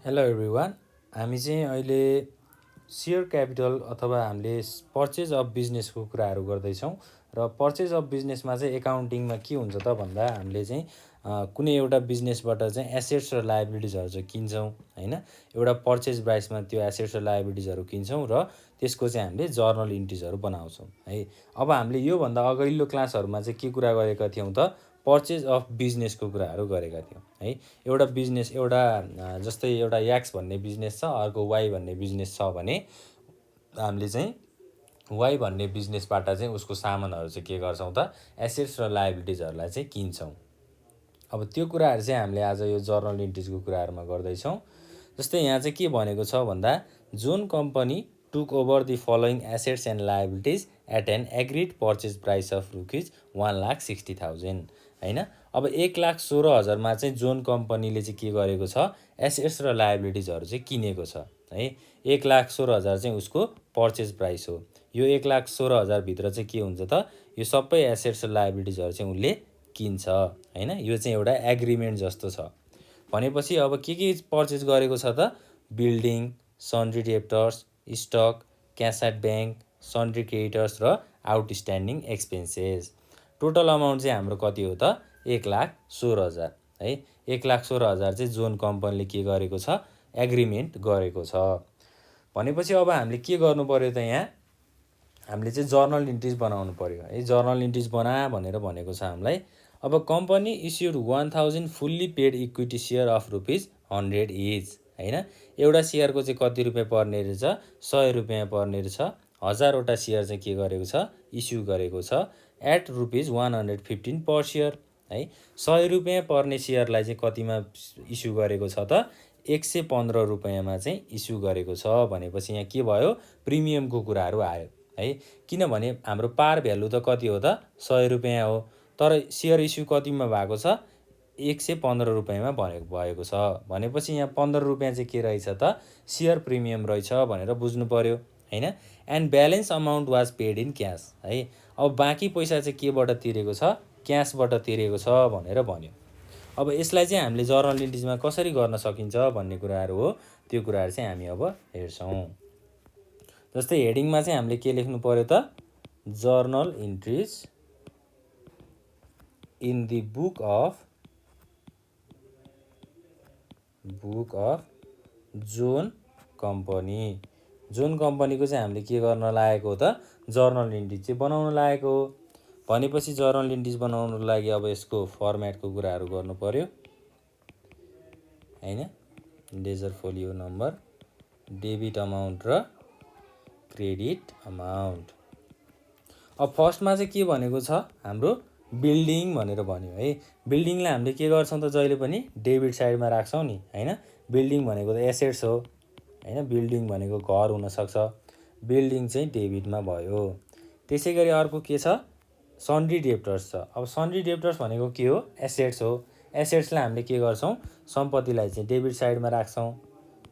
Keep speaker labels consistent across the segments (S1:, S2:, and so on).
S1: Hello everyone. हामी चाहिँ अहिले सेयर क्यापिटल अथवा हामीले पर्चेज अफ बिजनेसको कुराहरू गर्दैछौँ। र पर्चेज अफ बिजनेसमा चाहिँ एकाउन्टिङमा के हुन्छ त भन्दा हामीले चाहिँ कुनै एउटा बिजनेसबाट चाहिँ एसेट्स र लायबिलिटिजहरू चाहिँ किन्छौँ होइन। एउटा पर्चेज प्राइसमा त्यो एसेट्स र लायबिलिटिजहरू किन्छौँ र त्यसको चाहिँ हामीले जर्नल इन्ट्रिजहरू बनाउँछौँ है। अब हामीले योभन्दा अगाडिल्लो क्लासहरूमा चाहिँ के कुरा गरेका थियौँ त पर्चेज अफ बिजनेसको कुराहरू गरेका थियौँ है। एउटा बिजनेस जस्तै एउटा एक्स भन्ने बिजनेस छ, अर्को वाई भन्ने बिजनेस छ भने हामीले चाहिँ वाई भन्ने बिजनेसबाट चाहिँ उसको सामानहरू चाहिँ के गर्छौँ त एसेट्स र लायबिलिटिजहरूलाई चाहिँ किन्छौँ। अब त्यो कुराहरू चाहिँ हामीले आज यो जर्नल इन्ट्रिजको कुराहरूमा गर्दैछौँ। जस्तै यहाँ चाहिँ के भनेको छ भन्दा जुन company took over the following assets and liabilities at an agreed purchase price of rupees 1,60,000 होइन। अब 1,16,000मा चाहिँ जोन कम्पनीले चाहिँ के गरेको छ एसेट्स र लायबिलिटिजहरू चाहिँ किनेको छ है। 1,16,000 चाहिँ उसको पर्चेज प्राइस हो। यो 1,16,000भित्र चाहिँ के हुन्छ त यो सबै एसेट्स र लायबिलिटिजहरू चाहिँ उसले किन्छ होइन। यो चाहिँ एउटा एग्रिमेन्ट जस्तो छ। भनेपछि अब के पर्चेज गरेको छ त building, sundry debtors, stock, cash at bank, sundry creditors र आउटस्ट्यान्डिङ एक्सपेन्सेस। टोटल अमाउन्ट चाहिँ हाम्रो कति हो त 1,16,000 है। 1,16,000 चाहिँ जोन कम्पनीले के गरेको छ एग्रिमेन्ट गरेको छ। भनेपछि अब हामीले के गर्नु पर्यो त यहाँ हामीले चाहिँ जर्नल इन्ट्रिज बनाउनु पर्यो है। जर्नल इन्ट्रिज बना भनेर भनेको छ हामीलाई। अब company issued 1,000 fully paid equity share of rupees 100 each होइन। एउटा सेयरको चाहिँ कति रुपियाँ पर्ने रहेछ 100 रुपियाँ पर्ने रहेछ। 1000वटा सेयर चाहिँ के गरेको छ इस्यु गरेको छ एट रुपिज 115 पर सेयर है। 100 रुपियाँ पर्ने सेयरलाई चाहिँ कतिमा इस्यु गरेको छ त 115 रुपियाँमा चाहिँ इस्यु गरेको छ। भनेपछि यहाँ के भयो प्रिमियमको कुराहरू आयो है। किनभने हाम्रो पार भ्यालु त कति हो त 100 रुपियाँ हो, तर सेयर इस्यु कतिमा भएको छ 115 रुपियाँमा भएको छ। भनेपछि यहाँ 15 रुपियाँ चाहिँ के रहेछ त सेयर प्रिमियम रहेछ भनेर बुझ्नु पर्यो होइन। And balance amount was paid in cash है। अब बाँकी पैसा चाहिँ केबाट तिरेको छ क्यासबाट तिरेको छ भनेर भन्यो। अब यसलाई चाहिँ हामीले जर्नल इन्ट्रिजमा कसरी गर्न सकिन्छ भन्ने कुराहरू हो। त्यो कुराहरू चाहिँ हामी अब हेर्छौँ। जस्तै हेडिङमा चाहिँ हामीले के लेख्नु पर्यो त journal entries in the book of John company. John कम्पनीको चाहिँ हामीले के गर्न लागेको हो त जर्नल इन्ट्रिज चाहिँ बनाउन लागेको हो। भनेपछि जर्नल इन्ट्रिज बनाउनको लागि अब यसको फर्मेटको कुराहरू गर्नु पर्यो होइन। Ledger folio number, debit amount र क्रेडिट अमाउन्ट। अब फर्स्टमा चाहिँ के भनेको छ हाम्रो बिल्डिङ भनेर भन्यो है। बिल्डिङलाई हामीले के गर्छौँ त जहिले पनि डेबिट साइडमा राख्छौँ नि होइन। बिल्डिङ भनेको त एसेट्स हो होइन। बिल्डिङ भनेको घर हुनसक्छ, बिल्डिङ चाहिँ डेबिटमा भयो। त्यसै गरी अर्को के छ सन्ड्री डेप्टर्स छ। अब सन्ड्री डेप्टर्स भनेको के हो एसेट्स हो। एसेट्सलाई हामीले के गर्छौँ सम्पत्तिलाई चाहिँ डेबिट साइडमा राख्छौँ,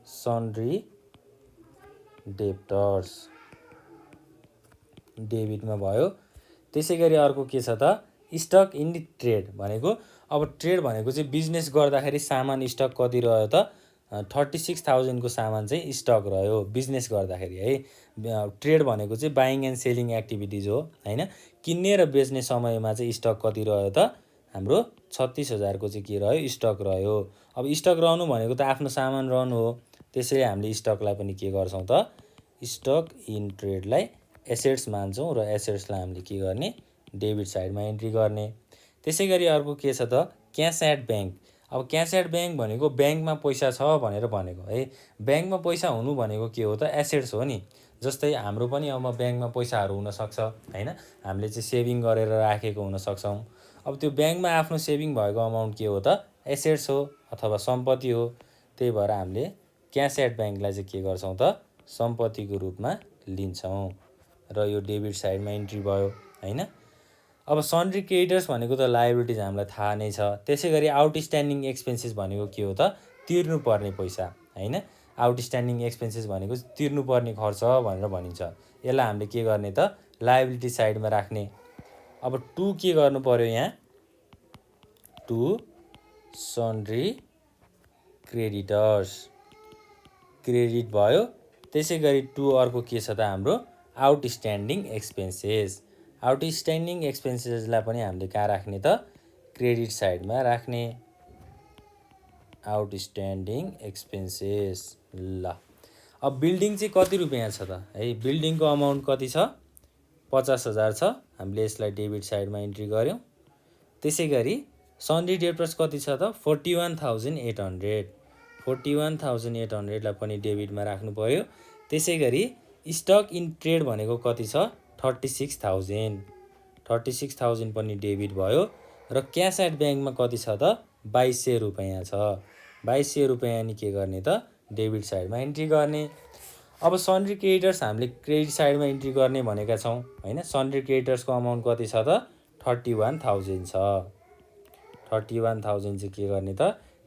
S1: सन्ड्री डेप्टर्स डेबिटमा भयो। त्यसै गरी अर्को के छ त स्टक इन ट्रेड भनेको अब ट्रेड भनेको चाहिँ बिजनेस गर्दाखेरि सामान स्टक कति रह्यो त 36,000 को सामान चाहिँ स्टक रह्यो बिजनेस गर्दाखेरि है। ट्रेड भनेको चाहिँ बाइङ एन्ड सेलिङ एक्टिभिटिज हो होइन। किन्ने र बेच्ने समयमा चाहिँ स्टक कति रह्यो त हाम्रो 36,000 को चाहिँ के रह्यो स्टक रह्यो। अब स्टक रहनु भनेको त आफ्नो सामान रहनु हो। त्यसैले हामीले स्टकलाई पनि के गर्छौँ त स्टक इन ट्रेडलाई एसेट्स मान्छौँ र एसेट्सलाई हामीले के गर्ने डेबिट साइडमा एन्ट्री गर्ने। त्यसै गरी अर्को के छ त क्यास एट ब्याङ्क। अब क्यास एट ब्याङ्क भनेको ब्याङ्कमा पैसा छ भनेर भनेको है। ब्याङ्कमा पैसा हुनु भनेको के हो त एसेट्स हो नि। जस्तै हाम्रो पनि अब ब्याङ्कमा पैसाहरू हुनसक्छ होइन। हामीले चाहिँ सेभिङ गरेर राखेको हुनसक्छौँ। अब त्यो ब्याङ्कमा आफ्नो सेभिङ भएको अमाउन्ट के हो त एसेट्स हो अथवा सम्पत्ति हो। त्यही भएर हामीले क्यास एट ब्याङ्कलाई चाहिँ के गर्छौँ त सम्पत्तिको रूपमा लिन्छौँ र यो डेबिट साइडमा इन्ट्री भयो होइन। अब सन्ड्री क्रेडिटर्स भनेको त लायबिलिटिज हामीलाई थाहा नै छ। त्यसै गरी आउटस्ट्यान्डिङ एक्सपेन्सेस भनेको के हो त तिर्नुपर्ने पैसा होइन। आउटस्ट्यान्डिङ एक्सपेन्सेस भनेको तिर्नुपर्ने खर्च भनेर भनिन्छ। यसलाई हामीले के गर्ने त लायबिलिटी साइडमा राख्ने। अब टु के गर्नु पर्यो यहाँ टु सन्ड्री क्रेडिटर्स क्रेडिट भयो। त्यसै गरी टु अर्को के छ त हाम्रो आउटस्ट्यान्डिङ एक्सपेन्सेस। आउटस्ट्यान्डिङ एक्सपेन्सेसलाई पनि हामीले कहाँ राख्ने त क्रेडिट साइडमा राख्ने। Outstanding expenses. ल अब बिल्डिङ चाहिँ कति रुपियाँ छ त है, बिल्डिङको अमाउन्ट कति छ 50,000 छ। हामीले यसलाई डेबिट साइडमा इन्ट्री गऱ्यौँ। त्यसै गरी सन्ड्री डेब्टर्स कति छ त 41,800। 41,800 लाई पनि डेबिटमा राख्नु पर्यो। त्यसै गरी स्टक इन ट्रेड भनेको कति छ 36,000। 36,000 पनि डेबिट भयो। र क्यास एट ब्याङ्कमा कति छ त 2,200 रुपियाँ छ। 2,200 रुपियाँ नि के गर्ने त डेबिट साइडमा इन्ट्री गर्ने। अब सन्ड्री क्रेडिटर्स हामीले क्रेडिट साइडमा इन्ट्री गर्ने भनेका छौँ हैन। सन्ड्री क्रेडिटर्सको अमाउन्ट कति छ त 31,000 छ। 31,000 चाहिँ के गर्ने त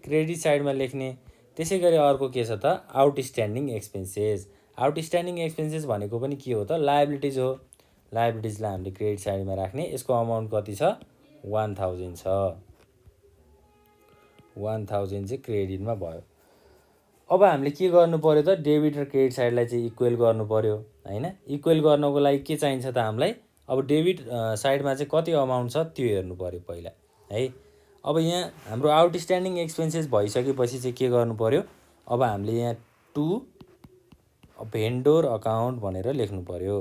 S1: क्रेडिट साइडमा लेख्ने। त्यसै गरी अर्को के छ त आउटस्ट्यान्डिङ एक्सपेन्सेस। आउटस्ट्यान्डिङ एक्सपेन्सेस भनेको पनि के हो त लायबिलिटिज हो। लायबिलिटिजलाई हामीले क्रेडिट साइडमा राख्ने। यसको अमाउन्ट कति छ 1,000 छ। 1,000 चाहिँ क्रेडिटमा भयो। अब हामीले के गर्नु पर्यो त डेबिट र क्रेडिट साइडलाई चाहिँ इक्वल गर्नु पर्यो हैन। इक्वल गर्नको लागि के चाहिन्छ त हामीलाई अब डेबिट साइडमा चाहिँ कति अमाउन्ट छ त्यो हेर्नु पर्यो पहिला है। अब यहाँ हाम्रो आउटस्ट्यान्डिङ एक्सपेन्सेस भइसकेपछि चाहिँ के गर्नु पर्यो, अब हामीले यहाँ टु भेन्डोर अकाउन्ट भनेर लेख्नु पर्यो।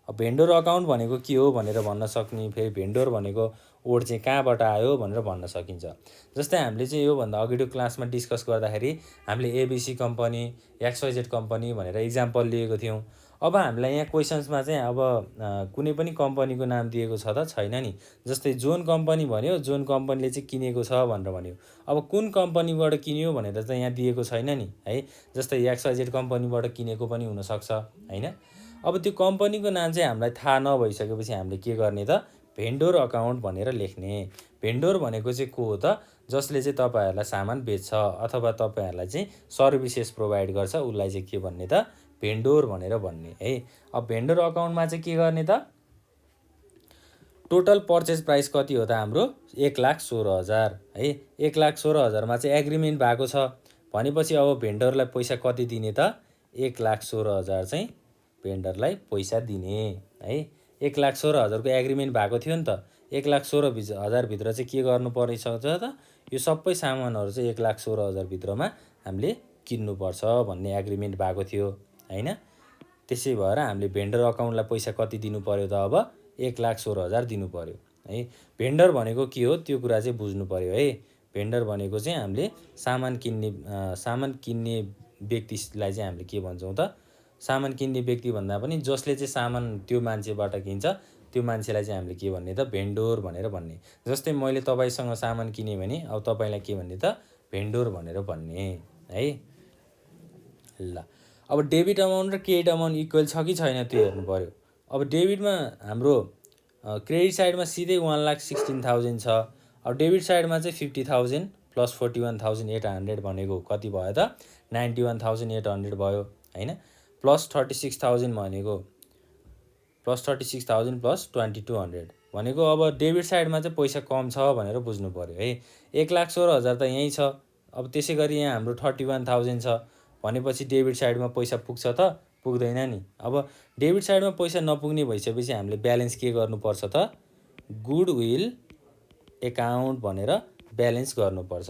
S1: अब भेन्डोर अकाउन्ट भनेको के हो भनेर भन्न सक्ने, फेरि भेन्डोर भनेको वर्ड चाहिँ कहाँबाट आयो भनेर भन्न सकिन्छ। जस्तै हामीले चाहिँ योभन्दा अगाडिको क्लासमा डिस्कस गर्दाखेरि हामीले एबिसी कम्पनी XYZ कम्पनी भनेर इक्जाम्पल लिएको थियौँ। अब हामीलाई यहाँ क्वेसन्समा चाहिँ अब कुनै पनि कम्पनीको नाम दिएको छ त छैन नि। जस्तै जोन कम्पनी भन्यो, जोन कम्पनीले चाहिँ किनेको छ भनेर भन्यो। अब कुन कम्पनीबाट किन्यो भनेर चाहिँ यहाँ दिएको छैन नि है। जस्तै XYZ कम्पनीबाट किनेको पनि हुनसक्छ हैन। अब त्यो कम्पनीको नाम चाहिँ हामीलाई थाहा नभइसकेपछि हामीले के गर्ने त भेन्डोर अकाउन्ट भनेर लेख्ने। भेन्डोर भनेको चाहिँ को हो त जसले चाहिँ तपाईँहरूलाई सामान बेच्छ अथवा तपाईँहरूलाई चाहिँ सर्भिसेस प्रोभाइड गर्छ उसलाई चाहिँ के भन्ने त भेन्डोर भनेर भन्ने है। अब भेन्डोर अकाउन्टमा चाहिँ के गर्ने त टोटल पर्चेज प्राइस कति हो त हाम्रो 1,16,000 है। 1,16,000मा चाहिँ एग्रिमेन्ट भएको छ भनेपछि अब भेन्डरलाई पैसा कति दिने त 1,16,000 चाहिँ भेन्डरलाई पैसा दिने है। 1,16,000 को एग्रिमेन्ट भएको थियो नि त। 1,16,000 भित्र चाहिँ के गर्नु पर्छ त यो सबै सामानहरू चाहिँ 1,16,000 भित्रमा हामीले किन्नुपर्छ भन्ने एग्रिमेन्ट भएको थियो हैन। त्यसै भएर हामीले भेन्डर अकाउन्टलाई पैसा कति दिनु पर्यो त अब 1,16,000 दिनु पर्यो है। भेन्डर भनेको के हो त्यो कुरा चाहिँ बुझ्नु पर्यो है। भेन्डर भनेको चाहिँ हामीले सामान किन्ने व्यक्तिलाई चाहिँ हामीले के भन्छौँ त सामान किन्ने व्यक्ति भन्दा पनि जसले चाहिँ सामान त्यो मान्छेबाट किन्छ त्यो मान्छेलाई चाहिँ हामीले के भन्ने त भेन्डोर भनेर भन्ने। जस्तै मैले तपाईँसँग सामान किनेँ भने अब तपाईँलाई के भन्ने त भेन्डोर भनेर भन्ने है। ल अब डेबिट अमाउन्ट र क्रेडिट अमाउन्ट इक्वल छ कि छैन त्यो हेर्नु पर्यो। अब डेबिटमा हाम्रो क्रेडिट साइडमा सिधै 1,16,000 छ। अब डेबिट साइडमा चाहिँ 50,000 प्लस 41,800 भनेको कति भयो त 91,800 भयो हैन। प्लस 36,000 भनेको प्लस 36,000 प्लस 2,200 भनेको अब डेबिट साइडमा चाहिँ पैसा कम छ भनेर बुझ्नु पर्यो है। 1,16,000 त यहीँ छ। अब त्यसै गरी यहाँ हाम्रो 31,000 छ भनेपछि डेबिट साइडमा पैसा पुग्छ त पुग्दैन नि। अब डेबिट साइडमा पैसा नपुग्ने भइसकेपछि हामीले ब्यालेन्स के गर्नुपर्छ त गुडविल एकाउन्ट भनेर ब्यालेन्स गर्नुपर्छ।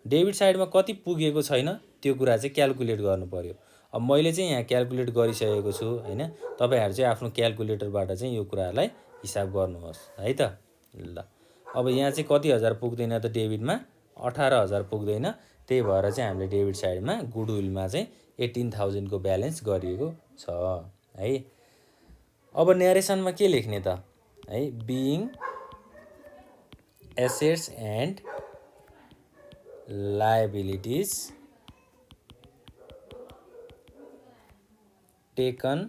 S1: डेबिट साइडमा कति पुगेको छैन त्यो कुरा चाहिँ क्याल्कुलेट गर्नु पर्यो। अब मैले चाहिँ यहाँ क्याल्कुलेट गरिसकेको छु हैन। तपाईहरु चाहिँ आफ्नो क्याल्कुलेटरबाट चाहिँ यो कुरालाई हिसाब गर्नुहोस् है त। ल अब यहाँ चाहिँ कति हजार पुग्दैन त डेबिटमा 18,000 पुग्दैन। त्यही भएर चाहिँ हामीले डेबिट साइडमा गुडविलमा चाहिँ 18,000 को ब्यालेन्स गरिएको छ है। अब न्यारेसनमा के लेख्ने त है being assets and liabilities taken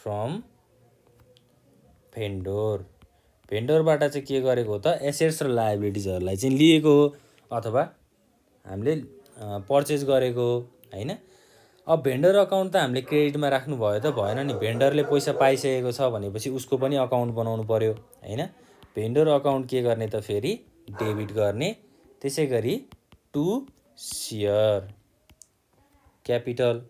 S1: from vendor. भेन्डोरबाट चाहिँ के गरेको हो त एसेट्स र लायबिलिटिजहरूलाई चाहिँ लिएको हो अथवा हामीले पर्चेज गरेको हो हैन। अब भेन्डर अकाउन्ट त हामीले क्रेडिटमा राख्नु भयो त भएन नि। भेन्डरले पैसा पाइसकेको छ भनेपछि उसको पनि अकाउन्ट बनाउनु पर्यो हैन। भेन्डर अकाउन्ट के गर्ने त फेरि डेबिट गर्ने। त्यसै गरी टु क्यापिटल।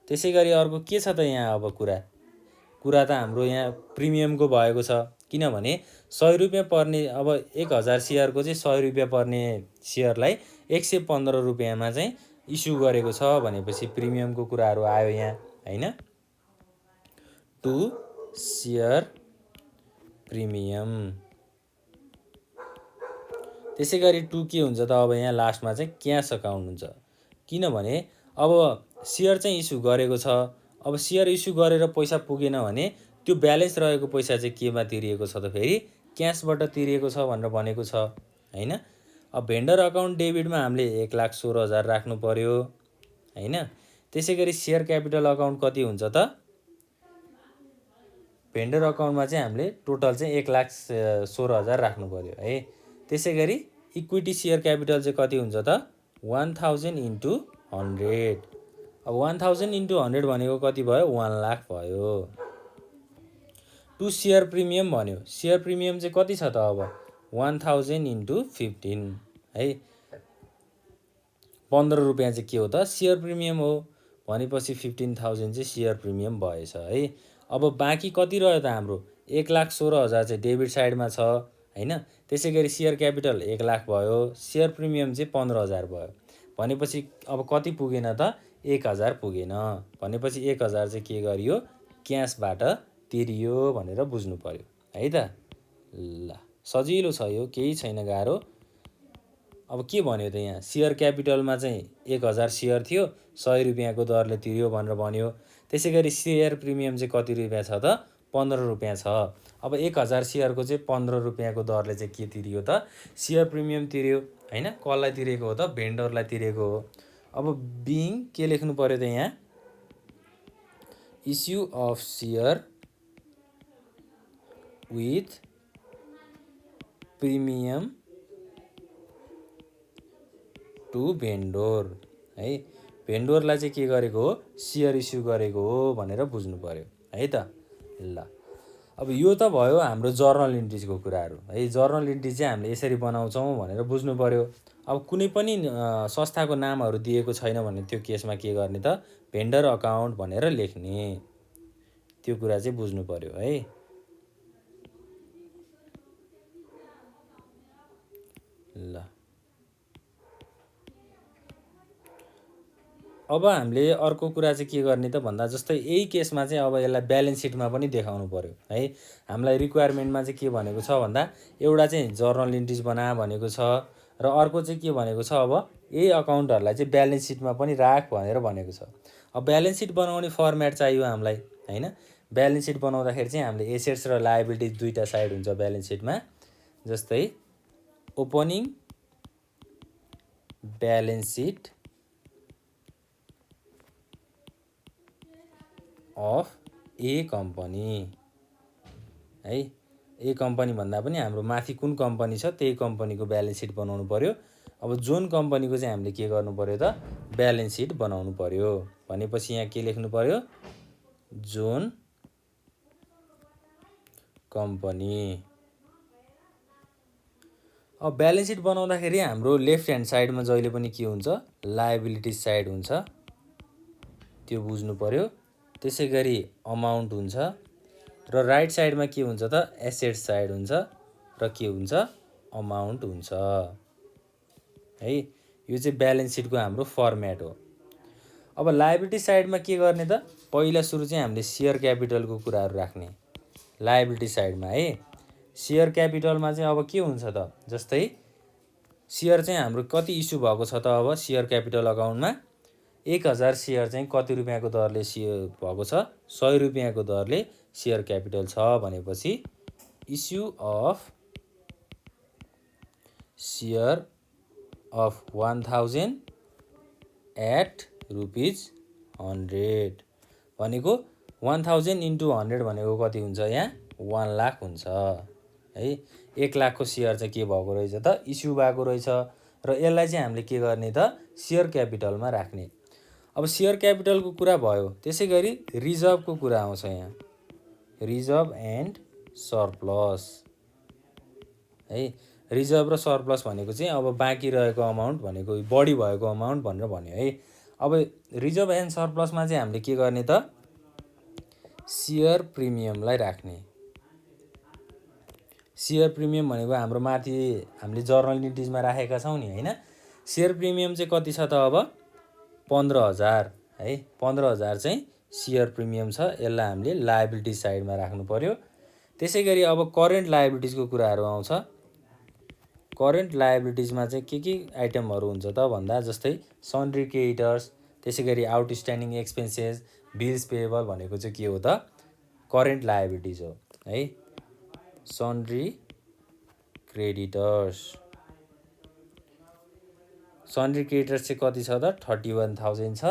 S1: त्यसै गरी अर्को के छ त यहाँ अब कुरा त हाम्रो यहाँ प्रिमियमको भएको छ, किनभने 100 रुपियाँ पर्ने, अब 1000 सेयरको चाहिँ 100 रुपियाँ पर्ने सेयरलाई 115 रुपियाँमा चाहिँ इस्यु गरेको छ भनेपछि प्रिमियमको कुराहरू आयो यहाँ, होइन। To share premium. त्यसै गरी टु के हुन्छ त अब यहाँ लास्टमा चाहिँ क्यास अकाउन्ट हुन्छ, किनभने अब सेयर चाहिँ इस्यु गरेको छ, अब सेयर इस्यु गरेर पैसा पुगेन भने त्यो ब्यालेन्स रहेको पैसा चाहिँ केमा तिरिएको छ त फेरि क्यासबाट तिरिएको छ भनेर भनेको छ, होइन। अब भेन्डर अकाउन्ट डेबिटमा हामीले 1,16,000 राख्नु पर्यो, होइन। त्यसै गरी सेयर क्यापिटल अकाउन्ट कति हुन्छ त, भेन्डर अकाउन्टमा चाहिँ हामीले टोटल चाहिँ 1,16,000 राख्नु पर्यो है। त्यसै गरी इक्विटी सेयर क्यापिटल चाहिँ कति हुन्छ त 1000 × 100। अब 1000 × 100 भनेको कति भयो 1 लाख भयो। टु सेयर प्रिमियम भन्यो, सेयर प्रिमियम चाहिँ कति छ त अब 1000 × 15 है। 15 रुपियाँ चाहिँ के हो त सेयर प्रिमियम हो भनेपछि 15,000 चाहिँ सेयर प्रिमियम भएछ है। अब बाँकी कति रह्यो त हाम्रो 1,16,000 चाहिँ डेबिट साइडमा छ, होइन। त्यसै गरी सेयर क्यापिटल 1 लाख भयो, सेयर प्रिमियम चाहिँ 15,000 भयो भनेपछि अब कति पुगेन त 1,000 पुगेन भनेपछि 1,000 चाहिँ के गरियो क्यासबाट तिरियो भनेर बुझ्नु पर्यो है त। ल सजिलो छ यो, केही छैन गाह्रो। अब के भन्यो त यहाँ सेयर क्यापिटलमा चाहिँ 1,000 सेयर थियो 100 रुपियाँको दरले तिर्यो भनेर भन्यो। त्यसै गरी सेयर प्रिमियम चाहिँ कति रुपियाँ छ त 15 रुपियाँ छ। अब 1,000 सेयरको चाहिँ 15 रुपियाँको दरले चाहिँ के तिरियो त सेयर प्रिमियम तिर्यो, होइन। कसलाई तिरेको हो त भेन्डरलाई तिरेको हो। अब बिङ के लेख्नु पर्यो त यहाँ issue of share with premium to vendor है। भेन्डोरलाई चाहिँ के गरेको हो सेयर इस्यु गरेको हो भनेर बुझ्नु पर्यो है त। ल अब यो त भयो हाम्रो जर्नल इन्ट्रिजको कुराहरू है। जर्नल इन्ट्रिज चाहिँ हामीले यसरी बनाउँछौँ भनेर बुझ्नु पर्यो। अब कुनै पनि संस्थाको नामहरू दिएको छैन भने त्यो केसमा के गर्ने त भेन्डर अकाउन्ट भनेर लेख्ने, त्यो कुरा चाहिँ बुझ्नु पर्यो है। ल अब हामीले अर्को कुरा चाहिँ के गर्ने त भन्दा जस्तै यही केसमा चाहिँ अब यसलाई ब्यालेन्स सिटमा पनि देखाउनु पर्यो है। हामीलाई रिक्वायरमेन्टमा चाहिँ के भनेको छ भन्दा एउटा चाहिँ जर्नल इन्ट्रिज बना भनेको छ र अर्को चाहिँ के भनेको छ अब यही अकाउन्टहरूलाई चाहिँ ब्यालेन्स सिटमा पनि राख भनेर भनेको छ। अब ब्यालेन्स सिट बनाउने फर्मेट चाहियो हामीलाई, होइन। ब्यालेन्स सिट बनाउँदाखेरि चाहिँ हामीले एसेट्स र लायबिलिटिज दुईवटा साइड हुन्छ ब्यालेन्स सिटमा। जस्तै opening balance seat of A company है। ए कम्पनी भन्दा पनि हाम्रो माथि कुन कम्पनी छ त्यही कम्पनीको ब्यालेन्स सिट बनाउनु पर्यो। अब जोन कम्पनीको चाहिँ हामीले के गर्नु पर्यो त ब्यालेन्स सिट बनाउनु पर्यो भनेपछि यहाँ के लेख्नु पर्यो जोन कम्पनी। अब ब्यालेन्स सिट बनाउँदाखेरि हाम्रो लेफ्ट ह्यान्ड साइडमा जहिले पनि के हुन्छ लायबिलिटिज साइड हुन्छ, त्यो बुझ्नु पर्यो। त्यसै गरी अमाउन्ट हुन्छ र राइट साइडमा के हुन्छ त एसेट साइड हुन्छ र के हुन्छ अमाउन्ट हुन्छ है। यो चाहिँ ब्यालेन्स सिटको हाम्रो फर्मेट हो। अब लायबिलिटी साइडमा के गर्ने त पहिला सुरु चाहिँ हामीले सेयर क्यापिटलको कुराहरू राख्ने लायबिलिटी साइडमा है। सेयर क्यापिटलमा चाहिँ अब के हुन्छ त जस्तै सेयर चाहिँ हाम्रो कति इस्यु भएको छ त अब सेयर क्यापिटल अकाउन्टमा 1,000 सेयर चाहिँ कति रुपियाँको दरले सेयर भएको छ 100 रुपियाँको दरले सेयर क्यापिटल छ भनेपछि issue of share of 1000 at ₹100 भनेको 1000 × 100 भनेको कति हुन्छ यहाँ 1 लाख हुन्छ है। 1 लाखको सेयर चाहिँ के भएको रहेछ त इस्यु भएको रहेछ र यसलाई चाहिँ हामीले के गर्ने त सेयर क्यापिटलमा राख्ने। अब सेयर क्यापिटलको कुरा भयो। त्यसै गरी रिजर्भको कुरा आउँछ यहाँ रिजर्भ एन्ड सरप्लस है। रिजर्भ र सरप्लस भनेको चाहिँ अब बाँकी रहेको अमाउन्ट भनेको बढी भएको अमाउन्ट भनेर भन्यो है। अब रिजर्भ एन्ड सरप्लसमा चाहिँ हामीले के गर्ने त सेयर प्रिमियमलाई राख्ने। सेयर प्रिमियम भनेको हाम्रो माथि हामीले जर्नल इन्ट्रिजमा राखेका छौँ नि हैन। सेयर प्रिमियम चाहिँ कति छ त अब 15,000 है। 15,000 चाहिँ सेयर प्रिमियम छ। यसलाई हामीले लायबिलिटी साइडमा राख्नु पर्यो। त्यसै गरी अब करेन्ट लायबिलिटिजको कुराहरू आउँछ। करेन्ट लायबिलिटिजमा चाहिँ के आइटमहरू हुन्छ त भन्दा जस्तै सन्ड्री क्रेडिटर्स, त्यसै गरी आउटस्ट्यान्डिङ एक्सपेन्सेस, बिल्स पेएबल भनेको चाहिँ के हो त करेन्ट लायबिलिटिज हो है। सन्ड्री क्रेडिटर्स, सन्ड्री क्रेडिटर्स चाहिँ कति छ त 31,000 छ।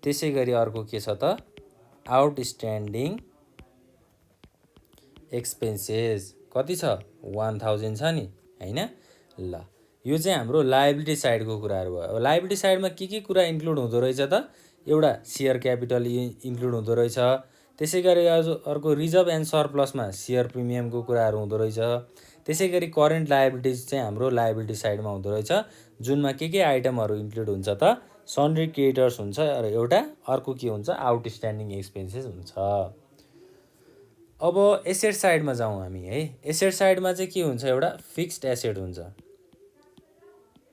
S1: त्यसै गरी अर्को के छ त आउटस्ट्यान्डिङ एक्सपेन्सेस कति छ 1,000 छ नि हैन। ल यो चाहिँ हाम्रो लायबिलिटी साइडको कुराहरू भयो। लायबिलिटी साइडमा के कुरा इन्क्लुड हुँदो रहेछ त एउटा सेयर क्यापिटल इन्क्लुड हुँदो रहेछ। त्यसै गरी अर्को रिजर्भ एन्ड सरप्लसमा सेयर प्रिमियमको कुराहरू हुँदो रहेछ। त्यसै गरी करेन्ट लायबिलिटिज चाहिँ हाम्रो लायबिलिटी साइडमा हुँदो रहेछ, जुनमा के आइटमहरू इन्क्लुड हुन्छ त सन्ड्री क्रेडिटर्स हुन्छ र एउटा अर्को के हुन्छ आउटस्ट्यान्डिङ एक्सपेन्सेस हुन्छ। अब एसेट साइडमा जाउँ हामी है। एसेट साइडमा चाहिँ के हुन्छ एउटा फिक्स्ड एसेट हुन्छ।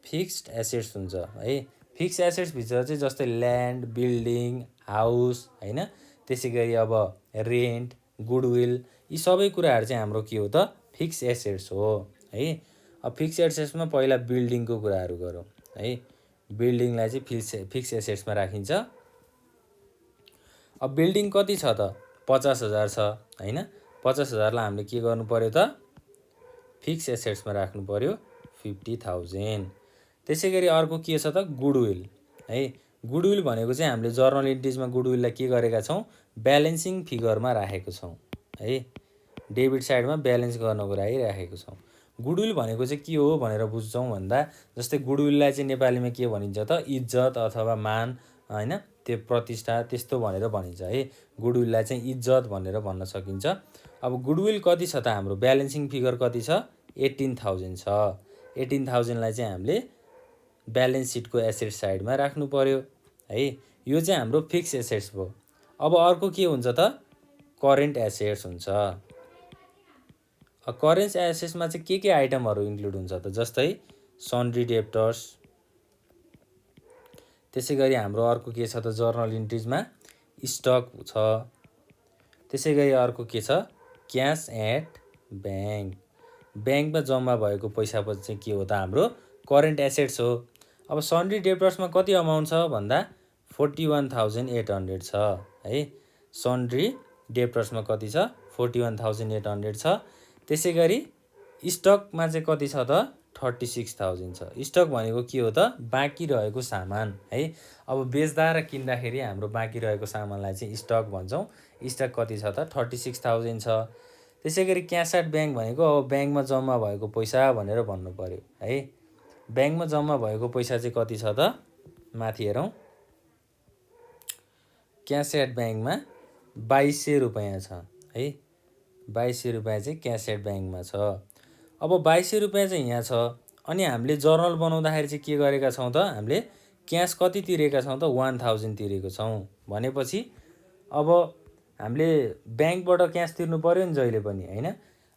S1: फिक्स्ड एसेट्स हुन्छ है। फिक्स्ड एसेट्स भित्र चाहिँ जस्तै ल्यान्ड, बिल्डिङ, हाउस हैन। त्यसै गरी अब रेन्ट, गुडविल, यी सबै कुराहरू चाहिँ हाम्रो के हो त फिक्स्ड एसेट्स हो है। अब फिक्स्ड एसेट्समा पहिला बिल्डिङको कुराहरू गरौँ है। बिल्डिङलाई चाहिँ फिक्स्ड एसेट्समा राखिन्छ। अब बिल्डिङ कति छ त 50,000 छ हैन। 50,000लाई हामीले के गर्नु पर्यो त फिक्स्ड एसेट्समा राख्नु पर्यो 50,000। त्यसै गरी अर्को के छ त गुडविल है। गुडविल भनेको चाहिँ हामीले जर्नल इन्ट्रिजमा गुडविललाई के गरेका छौँ ब्यालेन्सिङ फिगरमा राखेको छौँ है। डेबिट साइडमा ब्यालेन्स गर्नको लागि राखेको छौँ। गुडविल भनेको चाहिँ के हो भनेर बुझ्छौँ भन्दा जस्तै गुडविललाई चाहिँ नेपालीमा के भनिन्छ त इज्जत अथवा मान हैन, त्यो प्रतिष्ठा त्यस्तो भनेर भनिन्छ है। गुडविललाई चाहिँ इज्जत भनेर भन्न सकिन्छ। अब गुडविल कति छ त हाम्रो ब्यालेन्सिङ फिगर कति छ 18,000 छ। 18,000लाई चाहिँ हामीले ब्यालेन्स सिटको एसेट साइडमा राख्नु पर्यो है। यो चाहिँ हाम्रो फिक्स एसेट्स भयो। अब अर्को के हुन्छ त करेन्ट एसेट्स हुन्छ। करेन्ट एसेट्समा चाहिँ के आइटमहरू इन्क्लुड हुन्छ त जस्तै सन्ड्री डेब्टर्स, त्यसै गरी हाम्रो अर्को के छ त जर्नल इन्ट्रिजमा स्टक छ। त्यसै गरी अर्को के छ क्यास एट ब्याङ्क, ब्याङ्कमा जम्मा भएको पैसा चाहिँ के हो त हाम्रो करेन्ट एसेट्स हो। अब सन्ड्री डेब्टर्समा कति अमाउन्ट छ भन्दा 41,800 छ है। सन्ड्री डेब्टर्समा कति छ 41,800 छ। त्यसै गरी स्टकमा चाहिँ कति छ त 36,000 छ। स्टक भनेको के हो त बाँकी रहेको सामान है। अब बेच्दा र किन्दाखेरि हाम्रो बाँकी रहेको सामानलाई चाहिँ स्टक भन्छौँ। स्टक कति छ त 36,000 छ। त्यसै गरी क्यास एट ब्याङ्क भनेको अब ब्याङ्कमा जम्मा भएको पैसा भनेर भन्नु पर्यो है। ब्याङ्कमा जम्मा भएको पैसा चाहिँ कति छ त माथि हेरौँ। क्यास एट ब्याङ्कमा 2,200 रुपैयाँ छ है। 2,200 रुपैयाँ चाहिँ क्यास एट ब्याङ्कमा छ। अब 2,200 रुपैयाँ चाहिँ यहाँ छ। अनि हामीले जर्नल बनाउँदाखेरि चाहिँ के गरेका छौँ त हामीले क्यास कति तिरेका छौँ त 1,000 तिरेको छौँ। भनेपछि अब हामीले ब्याङ्कबाट क्यास तिर्नु पर्यो नि जहिले पनि हैन।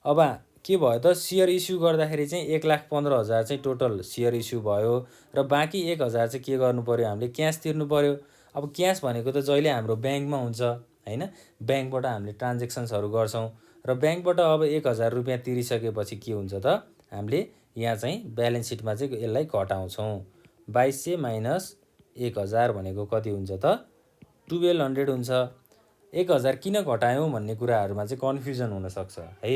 S1: अब के भयो त सेयर इस्यु गर्दाखेरि चाहिँ 1,15,000 चाहिँ टोटल सेयर इस्यु भयो र बाँकी 1,000 चाहिँ के गर्नु पर्यो हामीले क्यास तिर्नु पर्यो। अब क्यास भनेको त जहिले हाम्रो ब्याङ्कमा हुन्छ हैन। ब्याङ्कबाट हामीले ट्रान्जेक्सन्सहरू गर्छौँ र ब्याङ्कबाट अब 1,000 रुपैयाँ तिरिसकेपछि के हुन्छ त हामीले यहाँ चाहिँ ब्यालेन्स सिटमा चाहिँ यसलाई घटाउँछौँ। 2,200 माइनस 1,000 भनेको कति हुन्छ त 1,200 हुन्छ। 1,000 किन घटायौँ भन्ने कुराहरूमा चाहिँ कन्फ्युजन हुनसक्छ है।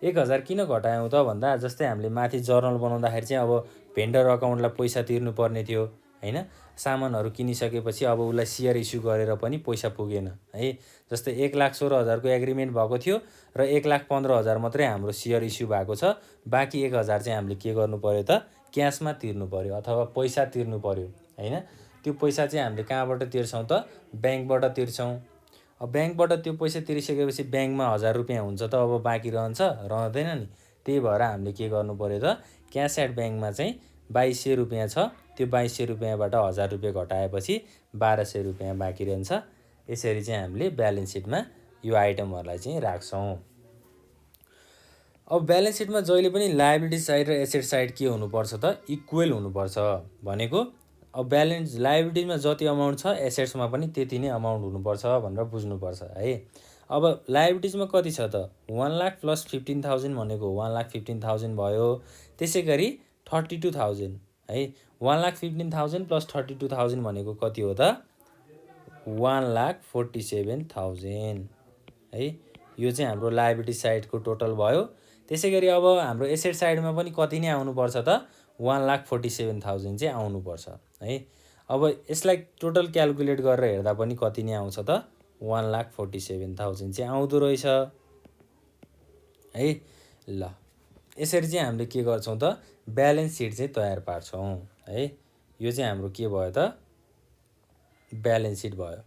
S1: 1,000 किन घटायौँ त भन्दा जस्तै हामीले माथि जर्नल बनाउँदाखेरि चाहिँ अब भेन्डर अकाउन्टलाई पैसा तिर्नुपर्ने थियो हैन। सामानहरू किनिसकेपछि अब उसलाई सेयर इस्यु गरेर पनि पैसा पुगेन है। जस्तै 1,16,000 को एग्रिमेन्ट भएको थियो र 1,15,000 मात्रै हाम्रो सेयर इस्यु भएको छ। बाँकी 1,000 चाहिँ हामीले के गर्नु पर्यो त क्यासमा तिर्नु पर्यो अथवा पैसा तिर्नु पर्यो हैन। त्यो पैसा चाहिँ हामीले कहाँबाट तिर्छौँ त ब्याङ्कबाट तिर्छौँ। अब ब्याङ्कबाट त्यो पैसा तिरिसकेपछि ब्याङ्कमा 1,000 रुपैयाँ हुन्छ त अब बाँकी रहँदैन नि। त्यही भएर हामीले के गर्नु पर्यो त क्यास एट ब्याङ्कमा चाहिँ 2,200 रुपैयाँ छ त्यो 2200 रुपियाँबाट 1000 रुपियाँ घटाएपछि 1200 रुपियाँ बाँकी रहन्छ। यसरी चाहिँ हामीले ब्यालेन्स सिटमा यो आइटमहरूलाई चाहिँ राख्छौँ। अब ब्यालेन्स सिटमा जहिले पनि लायबिलिटी साइड र एसेट साइड के हुनुपर्छ त इक्वल हुनुपर्छ। भनेको अब ब्यालेन्स लायबिलिटीमा जति अमाउन्ट छ एसेट्समा पनि त्यति नै अमाउन्ट हुनुपर्छ भनेर बुझ्नुपर्छ है। अब लायबिलिटिजमा कति छ त 1 लाख प्लस 15,000 भनेको 1 लाख 15,000 भयो। त्यसै गरी 32,000 है 1 लाख 15,000 प्लस 32,000 भनेको कति हो त 1,47,000 है। यो चाहिँ हाम्रो लायबिलिटी साइडको टोटल भयो। त्यसै गरी अब हाम्रो एसेट साइडमा पनि कति नै आउनुपर्छ त 1,47,000 चाहिँ आउनुपर्छ है। अब यसलाई टोटल क्यालकुलेट गरेर हेर्दा पनि कति नै आउँछ त 1,47,000 चाहिँ आउँदो रहेछ है। ल यसरी चाहिँ हामीले के गर्छौँ त ब्यालेन्स सिट चाहिँ तयार पार्छौँ है। यो चाहिँ हाम्रो के भयो त ब्यालेन्स सिट भयो।